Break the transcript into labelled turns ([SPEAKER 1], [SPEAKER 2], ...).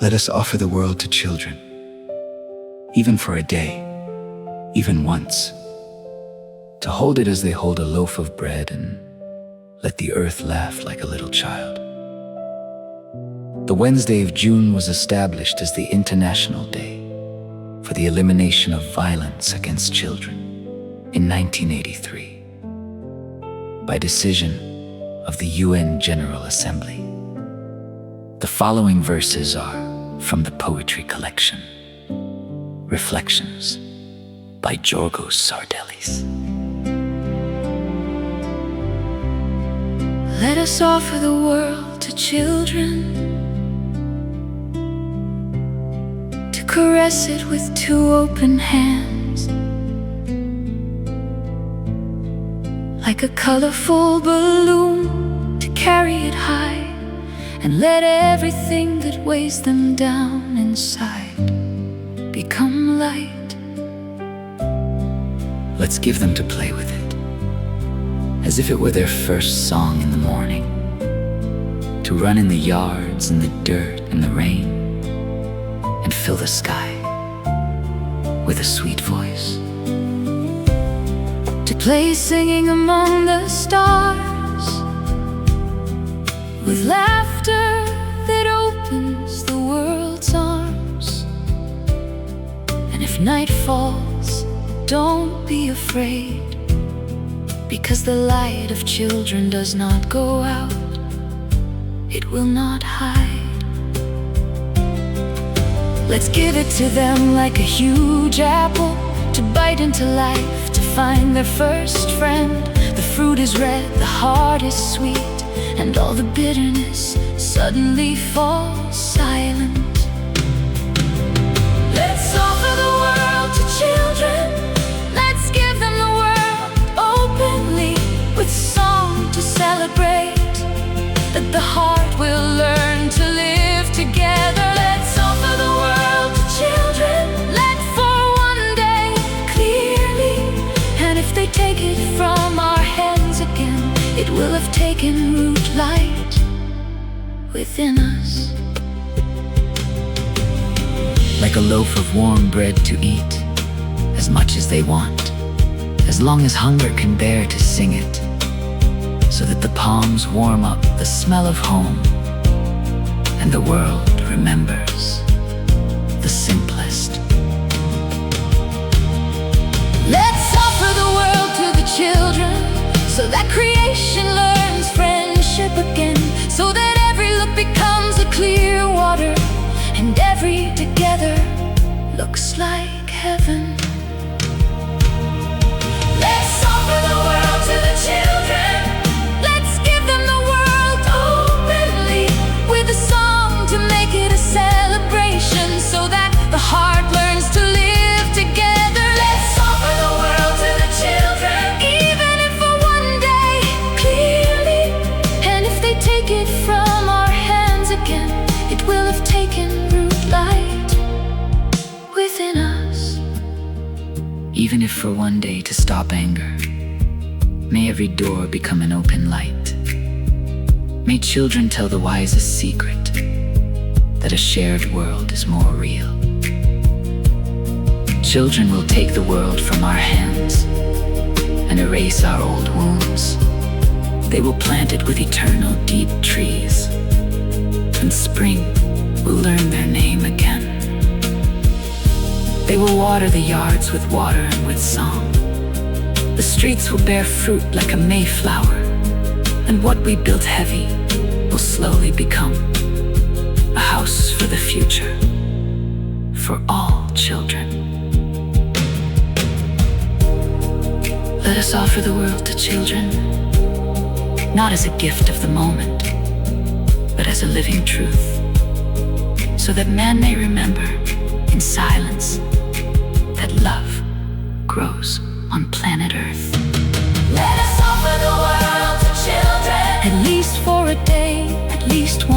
[SPEAKER 1] Let us offer the world to children, even for a day, even once, to hold it as they hold a loaf of bread and let the earth laugh like a little child. The Wednesday of June was established as the International Day for the Elimination of Violence against Children in 1983 by decision of the UN General Assembly. The following verses are from the poetry collection, Recollections by Giorgos Sardelis.
[SPEAKER 2] Let us offer the world to children, to caress it with two open hands, like a colorful balloon, to carry it high and let everything that weighs them down inside become light.
[SPEAKER 1] Let's give them to play with it, as if it were their first song in the morning, to run in the yards, in the dirt, in the rain, and fill the sky with a sweet voice.
[SPEAKER 2] To play singing among the stars, with laughter that opens the world's arms. And if night falls, don't be afraid, because the light of children does not go out, it will not hide. Let's give it to them like a huge apple, to bite into life, to find their first friend. The fruit is red, the heart is sweet, and all the bitterness suddenly falls silent. Let's offer the world to children. Let's give them the world openly, with song to celebrate, that the heart will learn to live together. Let's offer the world to children, let for one day clearly. And if they take it from our hands again, it will have taken root light within us.
[SPEAKER 1] Like a loaf of warm bread to eat, as much as they want, as long as hunger can bear to sing it, so that the palms warm up the smell of home, and the world remembers the simplest.
[SPEAKER 2] Let's offer the world to the children, so that creation learns friendship again, so that every look becomes a clear water, and every together looks like heaven. Let's offer the world to the children. Let's give them the world openly, with a song to make it a celebration, so that the heart learns to live together. Let's offer the world to the children, even if for one day clearly. And if they take it from our hands again, it will have taken root light within us.
[SPEAKER 1] Even if for one day to stop anger, may every door become an open light. May children tell the wisest secret, that a shared world is more real. Children will take the world from our hands and erase our old wounds. They will plant it with eternal deep trees, and spring will learn their name again. They will water the yards with water and with song. The streets will bear fruit like a mayflower, and what we built heavy will slowly become a house for the future, for all children. Let us offer the world to children, not as a gift of the moment, but as a living truth, so that man may remember in silence that love grows on planet Earth.
[SPEAKER 2] Let us offer the world to children, at least for a day, at least one.